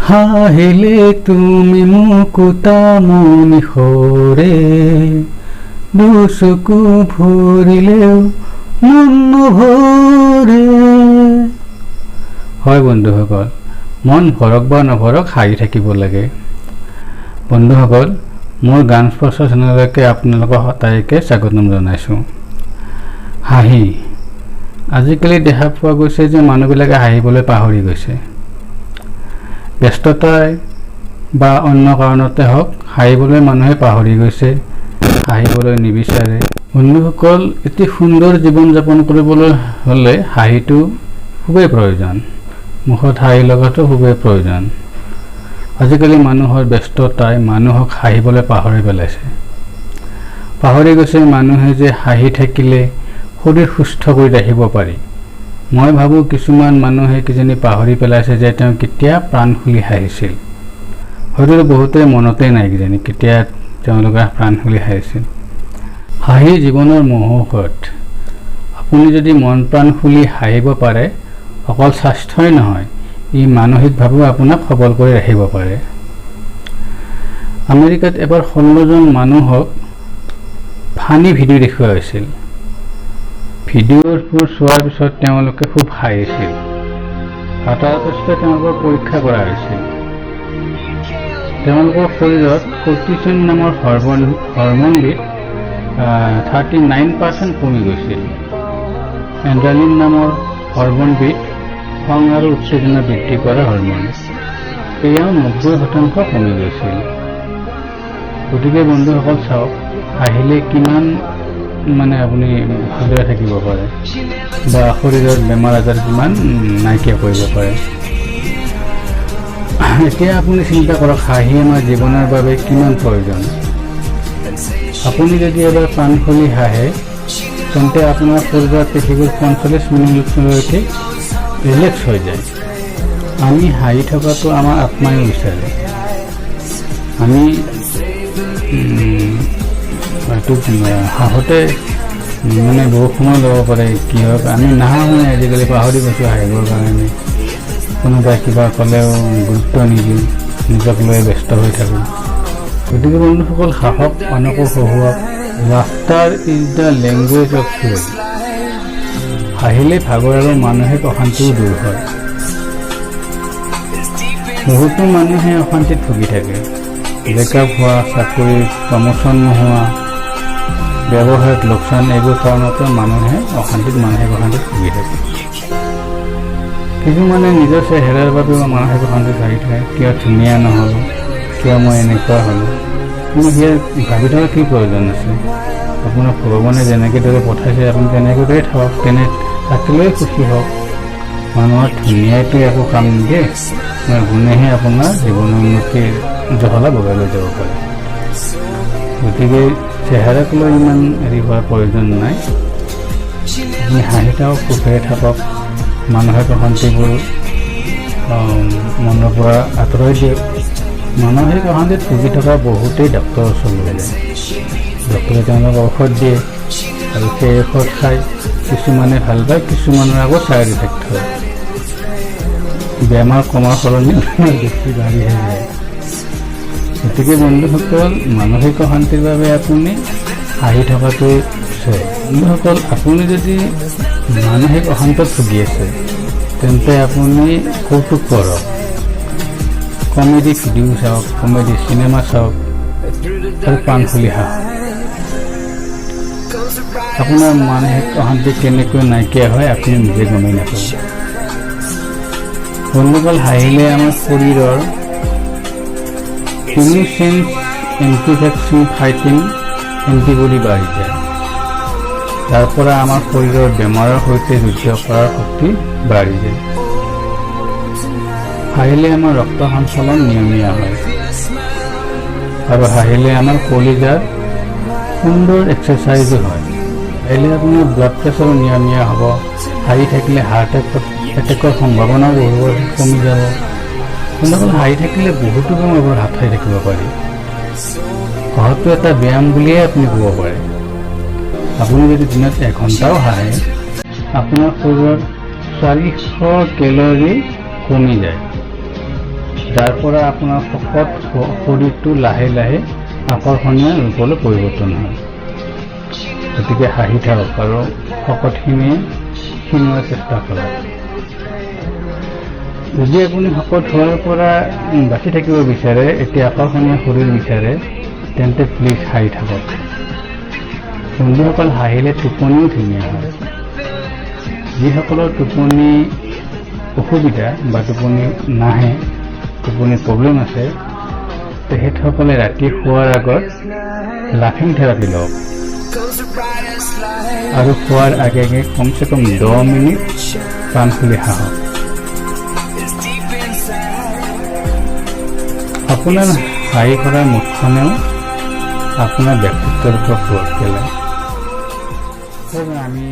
হাহিলে তুমি মুকুতা মনিষৰে দুচকু ভৰিলেও মন নভৰে। হয় বন্ধুসকল, মন ভৰক বা নভৰক হাঁহি থাকিব লাগে। বন্ধুসকল, মোৰ গান স্পৰ্শ চেনেললৈকে আপোনালোকক সদায়কে স্বাগতম জনাইছোঁ। হাঁহি আজিকালি দেখা পোৱা গৈছে যে মানুহবিলাকে হাঁহিবলৈ পাহৰি গৈছে। ব্যস্ততাই বা অন্য কাৰণতে হওক হাঁহিবলৈ মানুহে পাহৰি গৈছে, হাঁহিবলৈ নিবিচাৰে। বন্ধুসকল, এটি সুন্দৰ জীৱন যাপন কৰিবলৈ হ'লে হাঁহিটো খুবেই প্ৰয়োজন, মুখত হাঁহি লগাটো খুবেই প্ৰয়োজন। আজিকালি মানুহৰ ব্যস্ততাই মানুহক হাঁহিবলৈ পাহৰি পেলাইছে। পাহৰি গৈছে মানুহে যে হাঁহি থাকিলে শৰীৰ সুস্থ কৰি ৰাখিব পাৰি। মই ভাবোঁ কিছুমান মানুহে কিজানি পাহৰি পেলাইছে যে তেওঁ কেতিয়া প্ৰাণ খুলি হাঁহিছিল। হয়তো বহুতে মনতেই নাই কিজানি কেতিয়া তেওঁলোকে প্ৰাণ খুলি হাঁহিছিল। হাঁহি জীৱনৰ মহৌষধ। আপুনি যদি মন প্ৰাণ খুলি হাঁহিব পাৰে, অকল স্বাস্থ্যই নহয়, ই মানসিকভাৱেও আপোনাক সবল কৰি ৰাখিব পাৰে। আমেৰিকাত এবাৰ 16জন মানুহক ফানি ভিডিঅ' দেখুওৱা হৈছিল। ভিডিঅ'বোৰ চোৱাৰ পিছত তেওঁলোকে খুব হাঁহিছিল। তাৰ পিছতে তেওঁলোকৰ পৰীক্ষা কৰা হৈছিল। তেওঁলোকৰ শৰীৰত কৰ্টিচন নামৰ হৰমনবিধ 39% কমি গৈছিল। এড্ৰেনালিন নামৰ হৰমনবিধ খং আৰু উত্তেজনা বৃদ্ধি কৰা হৰমন, এয়াও 90% কমি গৈছিল। গতিকে বন্ধুসকল চাওক, হাঁহিলে কিমান আপুনি ভালদৰে থাকিব পাৰে বা শৰীৰৰ বেমাৰ আজাৰ কিমান নাইকিয়া কৰিব পাৰে। এতিয়া আপুনি চিন্তা কৰক, হাঁহি আমাৰ জীৱনৰ বাবে কিমান প্ৰয়োজন। আপুনি যদি এবাৰ প্ৰাণ খুলি হাঁহে, তেন্তে আপোনাৰ শৰীৰৰ পেশীবোৰ 45 মিনিটলৈকে ৰিলেক্স হৈ যায়। আমি হাঁহি থকাটো আমাৰ আত্মাই বিচাৰে। আমি হয়তো হাঁহতে বহু সময় ল'ব পাৰে, কি হয় আমি নাহাঁহোৱে আজিকালি, পাহৰি গৈছোঁ হাঁহিবৰ কাৰণে। কোনোবাই কিবা ক'লেও গুৰুত্ব নিদিওঁ, নিজক লৈ ব্যস্ত হৈ থাকোঁ। গতিকে বন্ধুসকল, সাহস আনকো হহুৱাওক। Laughter is the language of soul. হাঁহিলে ভাগৰ আৰু মানসিক অশান্তিও দূৰ হয়। বহুতো মানুহে অশান্তিত ভুগি থাকে। ব্ৰেকআপ হোৱা, চাকৰিত প্ৰমোচন নোহোৱা, ব্যৱসায়ত লোকচান, এইবোৰ কাৰণতে মানুহে মানসিক অশান্তিত ভুগি থাকে। কিছুমানে নিজৰ চেহেৰাৰ বাবেও মানসিক অশান্তিত ভুগি থাকে। কিয় ধুনীয়া নহ'লো, কিয় মই এনেকুৱা হ'লোঁ। কিন্তু সেয়া ভাবি থকা কি প্ৰয়োজন আছে? আপোনাক ভগৱানে যেনেকৈ দৰে পঠাইছে আপুনি তেনেকৈ দৰে থাকক, থাকিলেই সুখী হওক। মানুহৰ ধুনীয়াইটো একো কাম নিদিয়ে, গুণেহে আপোনাৰ জীৱনৰ উন্নতিৰ জহলা বগাই লৈ যাব পাৰে। গতিকে চেহেৰাক লৈ ইমান হেৰি হোৱাৰ প্ৰয়োজন নাই। আপুনি হাঁহি থাকক, সুখেৰে থাকক, মানসিক অশান্তিবোৰ মনৰ পৰা আঁতৰাই দিয়ক। মানসিক অশান্তিত ভুগি থকা বহুতেই ডক্তৰৰ ওচৰলৈ যায়। ডক্তৰে তেওঁলোকক ঔষধ দিয়ে আৰু সেই ঔষধ খাই কিছুমানে ভাল পায়, কিছুমানৰ আকৌ ছাইড ইফেক্ট হয়। বেমাৰ কমাৰ সলনি বেছি বাঢ়িহে যায়। গতিকে বন্ধুসকল, মানসিক অশান্তিৰ বাবে আপুনি হাঁহি থকাটো আছে। বন্ধুসকল, আপুনি যদি মানসিক অশান্তিত ভুগি আছে, তেন্তে আপুনি কৌতুক কৰক, কমেডি ভিডিঅ' চাওক, কমেডি চিনেমা চাওক আৰু প্ৰাণ খুলি হাঁহক। আপোনাৰ মানসিক অশান্তি কেনেকৈ নাইকিয়া হয় আপুনি নিজে গমেই নাপাব। বন্ধুসকল, হাঁহিলে আমাৰ শৰীৰৰ ইমিউন এণ্টিভেক্সিন ফাইটিং এণ্টিবডি বাঢ়ি যায়। তাৰ পৰা আমাৰ শৰীৰৰ বেমাৰৰ সৈতে যুদ্ধ কৰাৰ শক্তি বাঢ়ি যায়। হাঁহিলে আমাৰ ৰক্ত সঞ্চালন নিয়মীয়া হয় আৰু হাঁহিলে আমাৰ কলিজাৰ সুন্দৰ এক্সাৰচাইজো হয়। হাঁহিলে আপোনাৰ ব্লাড প্ৰেছাৰো নিয়মীয়া হ'ব। হাঁহি থাকিলে হাৰ্ট এটেকৰ সম্ভাৱনাও বহুত কমি যাব। বন্ধুসকল, হাঁহি থাকিলে বহুতো বেমাৰবোৰ হাত সাৰি থাকিব পাৰি। হয়তো এটা ব্যায়াম বুলিয়ে আপুনি ক'ব পাৰে। আপুনি যদি দিনত 1 ঘণ্টাও হাঁহে, আপোনাৰ শৰীৰত 400 কেলৰি কমি যায়। যাৰ পৰা আপোনাৰ শকত শৰীৰটো লাহে লাহে আকৰ্ষণীয় ৰূপলৈ পৰিৱৰ্তন হয়। গতিকে হাঁহি থাকক আৰু শকতখিনিয়ে ক্ষীণোৱাৰ চেষ্টা কৰক। যদি আপুনি শকত হোৱাৰ পৰা বাচি থাকিব বিচাৰে, এতিয়া আকৰ্ষণীয় শৰীৰ বিচাৰে, তেন্তে প্লিজ হাঁহি থাকক। বন্ধুসকল, হাঁহিলে টোপনিও ধুনীয়া হয়। যিসকলৰ টোপনি অসুবিধা বা টোপনি নাহে, টোপনিৰ প্ৰব্লেম আছে, তেখেতসকলে ৰাতি শোৱাৰ আগত লাফিং থেৰাপি লওক আৰু শোৱাৰ আগে আগে কমচে কম 10 মিনিট কাণ খুলি হাঁহক। আপোনাৰ হাঁহি কৰাৰ মুখখনেও আপোনাৰ ব্যক্তিত্বৰ ওপৰত প্ৰভাৱ পেলায়। আমি